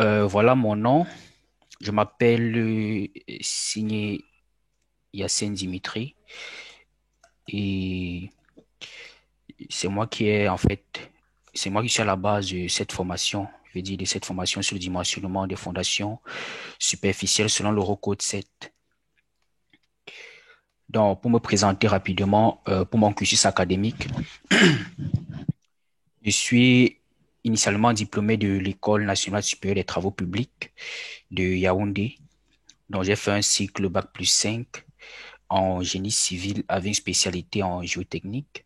Voilà mon nom. Je m'appelle Signé Yassine Dimitri et c'est moi qui ai en fait, c'est moi qui suis à la base de cette formation, je veux dire de cette formation sur le dimensionnement des fondations superficielles selon l'Eurocode 7. Donc, pour me présenter rapidement, pour mon cursus académique, je suis initialement diplômé de l'École nationale supérieure des travaux publics de Yaoundé. Donc, j'ai fait un cycle Bac+5 en génie civil avec une spécialité en géotechnique.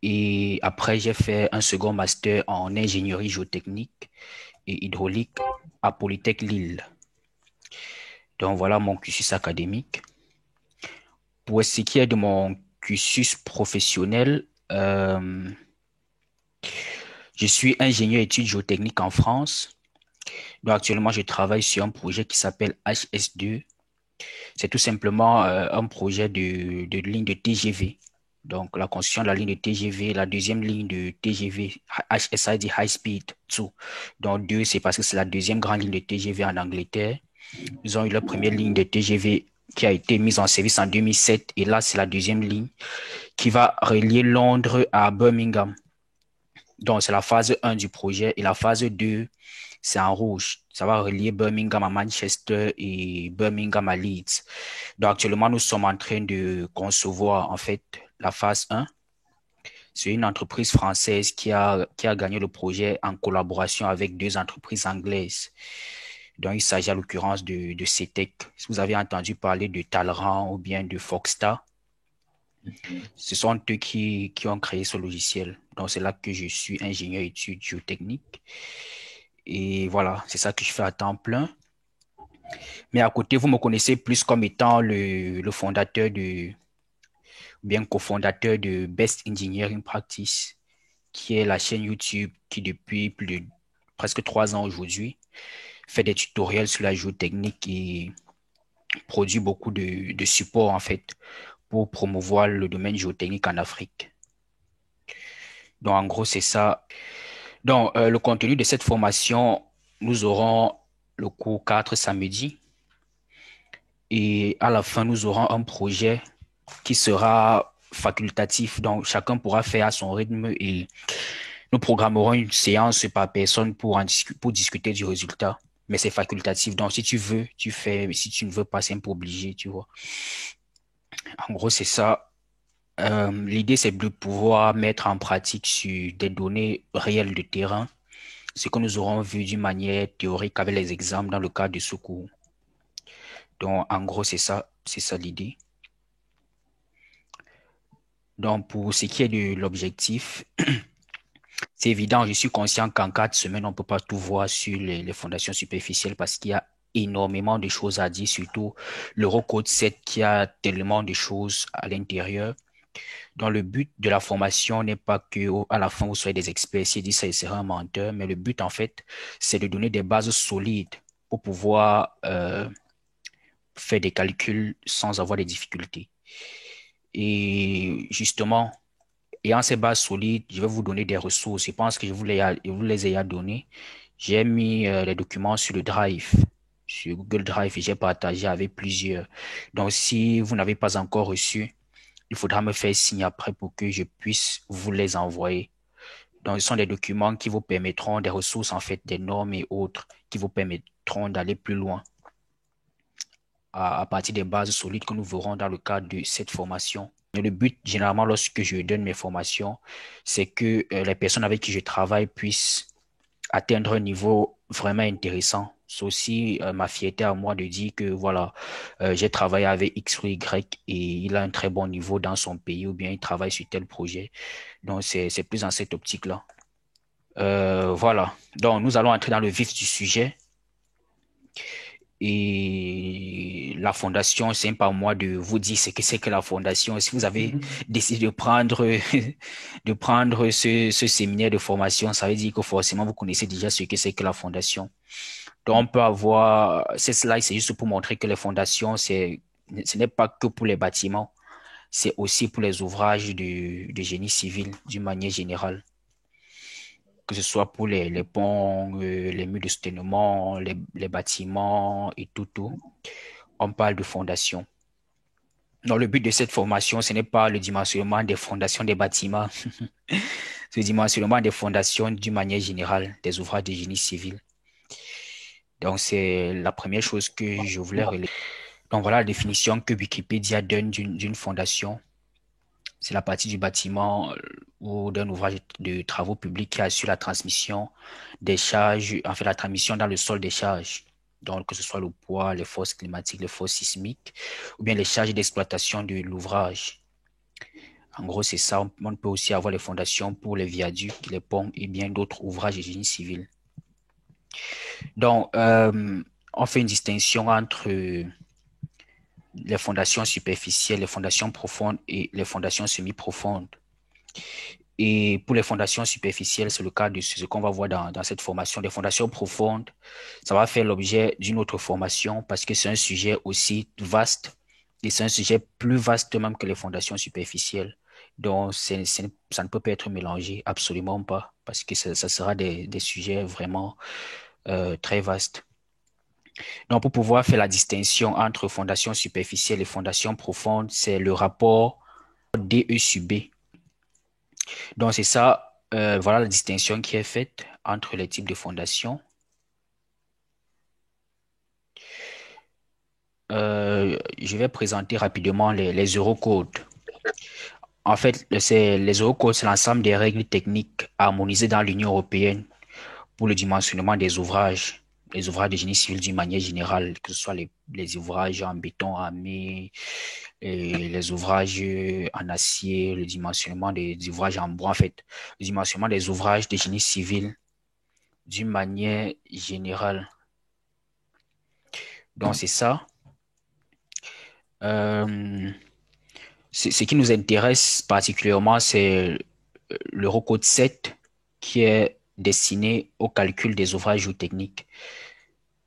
Et après, j'ai fait un second master en ingénierie géotechnique et hydraulique à Polytech Lille. Donc voilà mon cursus académique. Pour ce qui est de mon cursus professionnel, je suis ingénieur études géotechniques en France. Donc actuellement, je travaille sur un projet qui s'appelle HS2. C'est tout simplement un projet de ligne de TGV. Donc, la construction de la ligne de TGV, la deuxième ligne de TGV, HSID, High Speed 2. Donc, deux, c'est parce que c'est la deuxième grande ligne de TGV en Angleterre. Ils ont eu leur première ligne de TGV qui a été mise en service en 2007. Et là, c'est la deuxième ligne qui va relier Londres à Birmingham. Donc, c'est la phase 1 du projet. Et la phase 2, c'est en rouge. Ça va relier Birmingham à Manchester et Birmingham à Leeds. Donc, actuellement, nous sommes en train de concevoir, en fait, la phase 1. C'est une entreprise française qui a gagné le projet en collaboration avec deux entreprises anglaises. Donc, il s'agit à l'occurrence de CETEC. Si vous avez entendu parler de Talrand ou bien de Foxstar, ce sont eux qui ont créé ce logiciel. Donc, c'est là que je suis ingénieur études géotechniques. Et voilà, c'est ça que je fais à temps plein. Mais à côté, vous me connaissez plus comme étant le fondateur bien cofondateur de Best Engineering Practice, qui est la chaîne YouTube qui, depuis plus de presque 3 ans aujourd'hui, fait des tutoriels sur la géotechnique et produit beaucoup de supports, en fait, pour promouvoir le domaine géotechnique en Afrique. Donc, en gros, c'est ça. Donc, le contenu de cette formation, nous aurons le cours 4 samedi et à la fin, nous aurons un projet qui sera facultatif. Donc, chacun pourra faire à son rythme et nous programmerons une séance par personne pour discuter du résultat. Mais c'est facultatif. Donc, si tu veux, tu fais. Mais si tu ne veux pas, c'est un peu obligé, tu vois. En gros, c'est ça. L'idée, c'est de pouvoir mettre en pratique sur des données réelles de terrain ce que nous aurons vu d'une manière théorique avec les exemples dans le cadre du secours. Donc, en gros, c'est ça l'idée. Donc, pour ce qui est de l'objectif, c'est évident, je suis conscient qu'en 4 semaines, on ne peut pas tout voir sur les fondations superficielles parce qu'il y a énormément de choses à dire, surtout l'Eurocode 7 qui a tellement de choses à l'intérieur. Donc, le but de la formation n'est pas que à la fin, vous soyez des experts. Si dit ça, il sera un menteur. Mais le but, en fait, c'est de donner des bases solides pour pouvoir faire des calculs sans avoir des difficultés. Et justement, ayant ces bases solides, je vais vous donner des ressources. Je pense que je vous les ai données. J'ai mis les documents sur le Drive, sur Google Drive, et j'ai partagé avec plusieurs. Donc, si vous n'avez pas encore reçu, il faudra me faire signe après pour que je puisse vous les envoyer. Donc, ce sont des documents qui vous permettront, des ressources en fait, des normes et autres, qui vous permettront d'aller plus loin à partir des bases solides que nous verrons dans le cadre de cette formation. Et le but, généralement, lorsque je donne mes formations, c'est que les personnes avec qui je travaille puissent atteindre un niveau vraiment intéressant. C'est aussi ma fierté à moi de dire que voilà, j'ai travaillé avec X ou Y et il a un très bon niveau dans son pays ou bien il travaille sur tel projet. Donc, c'est plus dans cette optique-là. Voilà. Donc, nous allons entrer dans le vif du sujet. Et la fondation, c'est pas à moi de vous dire ce que c'est que la fondation. Si vous avez décidé de prendre ce séminaire de formation, ça veut dire que forcément vous connaissez déjà ce que c'est que la fondation. Donc, on peut avoir, ces slides, c'est juste pour montrer que les fondations, ce n'est pas que pour les bâtiments, c'est aussi pour les ouvrages de génie civil d'une manière générale. que ce soit pour les ponts, les murs de soutènement, les bâtiments et tout. On parle de fondation. Donc, le but de cette formation, ce n'est pas le dimensionnement des fondations des bâtiments, c'est le dimensionnement des fondations d'une manière générale des ouvrages de génie civil. Donc, c'est la première chose que je voulais relever. Donc, voilà la définition que Wikipédia donne d'une fondation. C'est la partie du bâtiment ou d'un ouvrage de travaux publics qui assure la transmission des charges, en fait, la transmission dans le sol des charges. Donc, que ce soit le poids, les forces climatiques, les forces sismiques, ou bien les charges d'exploitation de l'ouvrage. En gros, c'est ça. On peut aussi avoir les fondations pour les viaducs, les ponts et bien d'autres ouvrages de génie civil. Donc, on fait une distinction entre les fondations superficielles, les fondations profondes et les fondations semi-profondes. Et pour les fondations superficielles, c'est le cas de ce qu'on va voir dans cette formation. Les fondations profondes, ça va faire l'objet d'une autre formation parce que c'est un sujet aussi vaste et c'est un sujet plus vaste même que les fondations superficielles. Donc, ça ne peut pas être mélangé, absolument pas, parce que ça sera des sujets vraiment très vastes. Donc, pour pouvoir faire la distinction entre fondations superficielles et fondations profondes, c'est le rapport DE sur B. Donc, c'est ça, voilà la distinction qui est faite entre les types de fondations. Je vais présenter rapidement les eurocodes. En fait, les eurocodes, c'est l'ensemble des règles techniques harmonisées dans l'Union européenne pour le dimensionnement des ouvrages, les ouvrages de génie civil d'une manière générale, que ce soit les ouvrages en béton armé, et les ouvrages en acier, le dimensionnement des ouvrages en bois, en fait, le dimensionnement des ouvrages de génie civil d'une manière générale. Donc, c'est ça. Ce qui nous intéresse particulièrement, c'est l'Eurocode 7 qui est destiné au calcul des ouvrages géotechniques.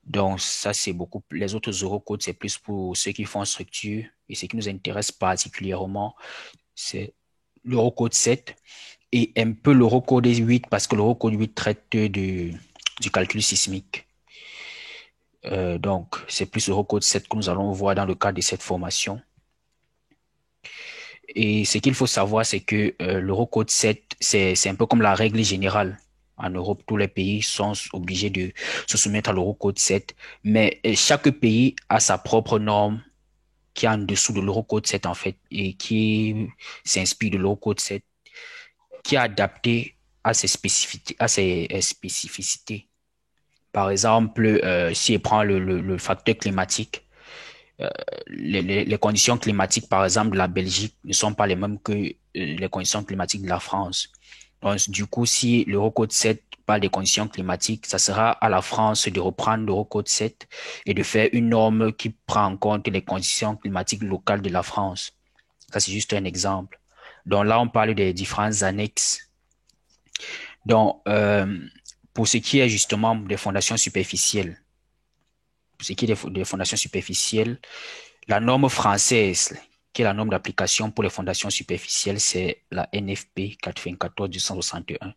Donc, ça, c'est beaucoup. Les autres Eurocodes, c'est plus pour ceux qui font structure. Et ce qui nous intéresse particulièrement, c'est l'Eurocode 7 et un peu l'Eurocode 8 parce que l'Eurocode 8 traite du calcul sismique. Donc, c'est plus l'Eurocode 7 que nous allons voir dans le cadre de cette formation. Et ce qu'il faut savoir, c'est que l'Eurocode 7, c'est un peu comme la règle générale. En Europe, tous les pays sont obligés de se soumettre à l'Eurocode 7, mais chaque pays a sa propre norme qui est en dessous de l'Eurocode 7 en fait, et qui s'inspire de l'Eurocode 7, qui est adapté à ses spécificités. Par exemple, si on prend le facteur climatique, les conditions climatiques, par exemple, de la Belgique ne sont pas les mêmes que les conditions climatiques de la France. Donc, du coup, si l'Eurocode 7 parle des conditions climatiques, ça sera à la France de reprendre l'Eurocode 7 et de faire une norme qui prend en compte les conditions climatiques locales de la France. Ça, c'est juste un exemple. Donc là, on parle des différentes annexes. Donc, pour ce qui est justement des fondations superficielles, pour ce qui est des fondations superficielles, la norme française, qui est la norme d'application pour les fondations superficielles, c'est la NFP 94-261.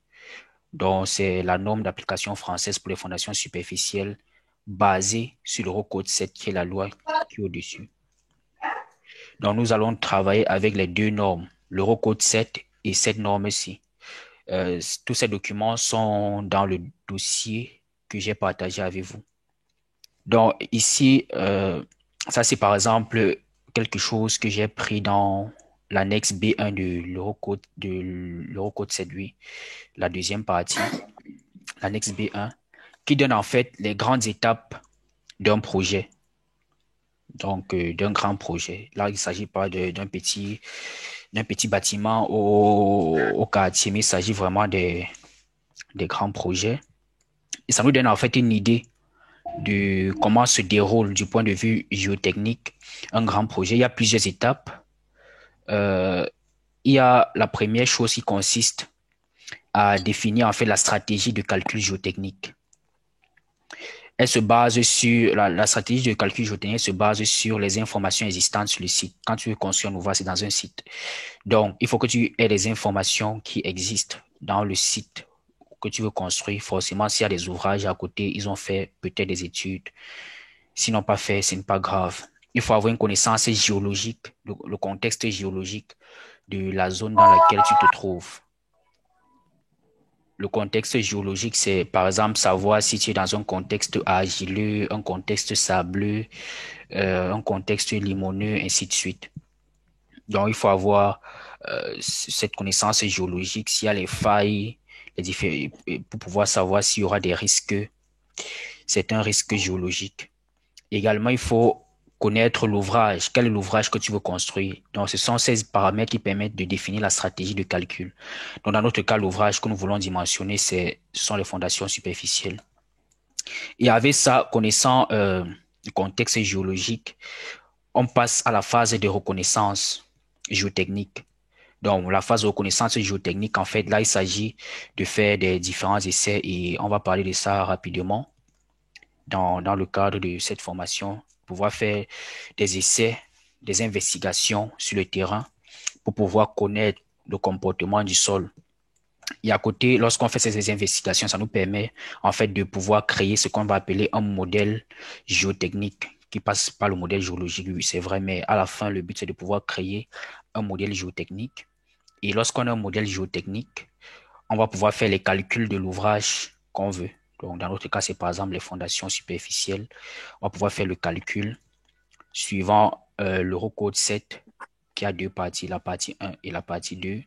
Donc, c'est la norme d'application française pour les fondations superficielles basée sur l'Eurocode 7, qui est la loi qui est au-dessus. Donc, nous allons travailler avec les deux normes, l'Eurocode 7 et cette norme-ci. Tous ces documents sont dans le dossier que j'ai partagé avec vous. Donc, ici, ça, c'est par exemple quelque chose que j'ai pris dans l'annexe B1 de l'Eurocode 7.8, la deuxième partie, l'annexe B1, qui donne en fait les grandes étapes d'un projet, donc d'un grand projet. Là, il ne s'agit pas d'un petit bâtiment au quartier, mais il s'agit vraiment des grands projets. Et ça nous donne en fait une idée de comment se déroule du point de vue géotechnique un grand projet. Il y a plusieurs étapes. Il y a la première chose qui consiste à définir en fait la stratégie de calcul géotechnique. Elle se base sur la stratégie de calcul géotechnique se base sur les informations existantes sur le site. Quand tu veux construire un ouvrage, c'est dans un site. Donc, il faut que tu aies les informations qui existent dans le site que tu veux construire, forcément, s'il y a des ouvrages à côté, ils ont fait peut-être des études. S'ils n'ont pas fait, ce n'est pas grave. Il faut avoir une connaissance géologique, le contexte géologique de la zone dans laquelle tu te trouves. Le contexte géologique, c'est par exemple savoir si tu es dans un contexte argileux, un contexte sableux, un contexte limoneux, ainsi de suite. Donc, il faut avoir cette connaissance géologique, s'il y a les failles, pour pouvoir savoir s'il y aura des risques. C'est un risque géologique. Également, il faut connaître l'ouvrage. Quel est l'ouvrage que tu veux construire? Donc, ce sont ces paramètres qui permettent de définir la stratégie de calcul. Donc, dans notre cas, l'ouvrage que nous voulons dimensionner, ce sont les fondations superficielles. Et avec ça, connaissant le contexte géologique, on passe à la phase de reconnaissance géotechnique. Donc, la phase de reconnaissance géotechnique, en fait, là, il s'agit de faire des différents essais et on va parler de ça rapidement dans le cadre de cette formation, pouvoir faire des essais, des investigations sur le terrain pour pouvoir connaître le comportement du sol. Et à côté, lorsqu'on fait ces investigations, ça nous permet en fait de pouvoir créer ce qu'on va appeler un modèle géotechnique qui passe par le modèle géologique, oui, c'est vrai, mais à la fin, le but, c'est de pouvoir créer un modèle géotechnique. Et lorsqu'on a un modèle géotechnique, on va pouvoir faire les calculs de l'ouvrage qu'on veut. Donc, dans notre cas, c'est par exemple les fondations superficielles. On va pouvoir faire le calcul suivant l'Eurocode 7 qui a deux parties, la partie 1 et la partie 2.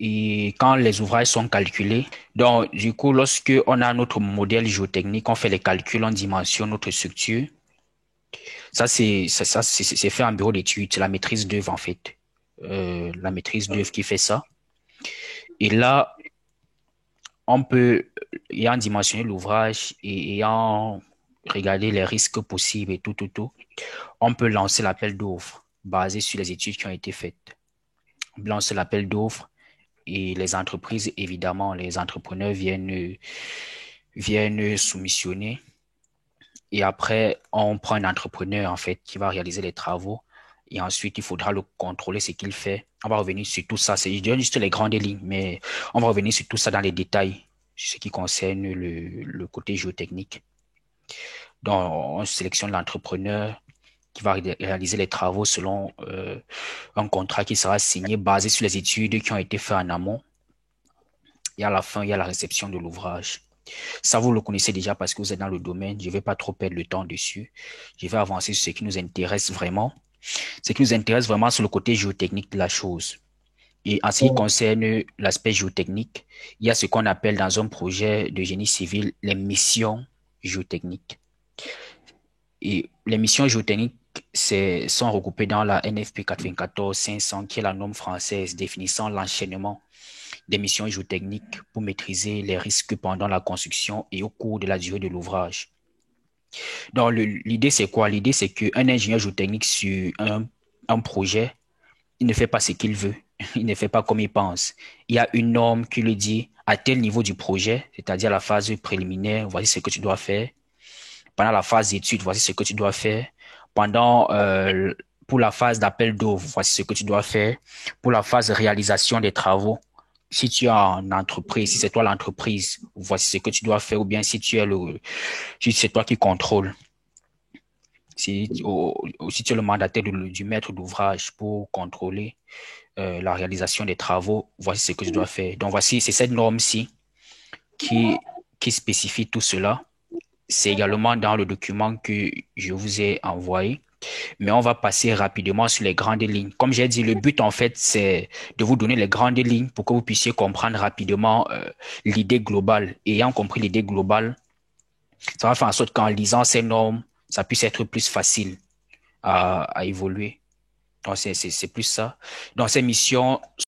Et quand les ouvrages sont calculés, donc du coup, lorsque on a notre modèle géotechnique, on fait les calculs, on dimensionne notre structure. Ça, c'est fait en bureau d'études. C'est la maîtrise d'œuvre, en fait. La maîtrise d'œuvre qui fait ça. Et là, on peut, ayant dimensionné l'ouvrage et ayant regardé les risques possibles et tout, on peut lancer l'appel d'offres basé sur les études qui ont été faites. On lance l'appel d'offres et les entreprises, évidemment, les entrepreneurs viennent soumissionner. Et après, on prend un entrepreneur, en fait, qui va réaliser les travaux. Et ensuite, il faudra le contrôler, ce qu'il fait. On va revenir sur tout ça. Je donne juste les grandes lignes, mais on va revenir sur tout ça dans les détails, ce qui concerne le côté géotechnique. Donc, on sélectionne l'entrepreneur qui va réaliser les travaux selon un contrat qui sera signé basé sur les études qui ont été faites en amont. Et à la fin, il y a la réception de l'ouvrage. Ça, vous le connaissez déjà parce que vous êtes dans le domaine. Je ne vais pas trop perdre le temps dessus. Je vais avancer sur ce qui nous intéresse vraiment. Ce qui nous intéresse vraiment, c'est le côté géotechnique de la chose. Et en ce qui concerne l'aspect géotechnique, il y a ce qu'on appelle dans un projet de génie civil les missions géotechniques. Et les missions géotechniques sont regroupées dans la NFP 94-500, qui est la norme française définissant l'enchaînement des missions géotechniques pour maîtriser les risques pendant la construction et au cours de la durée de l'ouvrage. Donc, l'idée, c'est quoi? L'idée, c'est qu'un ingénieur géotechnique sur un projet, il ne fait pas ce qu'il veut. Il ne fait pas comme il pense. Il y a une norme qui lui dit, à tel niveau du projet, c'est-à-dire la phase préliminaire, voici ce que tu dois faire. Pendant la phase d'étude, voici ce que tu dois faire. Pour la phase d'appel d'offres, voici ce que tu dois faire. Pour la phase de réalisation des travaux, si tu es en entreprise, si c'est toi l'entreprise, voici ce que tu dois faire, ou bien si si c'est toi qui contrôle. Si tu es le mandataire du maître d'ouvrage pour contrôler la réalisation des travaux, voici ce que tu dois faire. Donc c'est cette norme-ci qui spécifie tout cela. C'est également dans le document que je vous ai envoyé. Mais on va passer rapidement sur les grandes lignes. Comme j'ai dit, le but, en fait, c'est de vous donner les grandes lignes pour que vous puissiez comprendre rapidement l'idée globale. Et ayant compris l'idée globale, ça va faire en sorte qu'en lisant ces normes, ça puisse être plus facile à évoluer. Donc, c'est plus ça. Donc, ces missions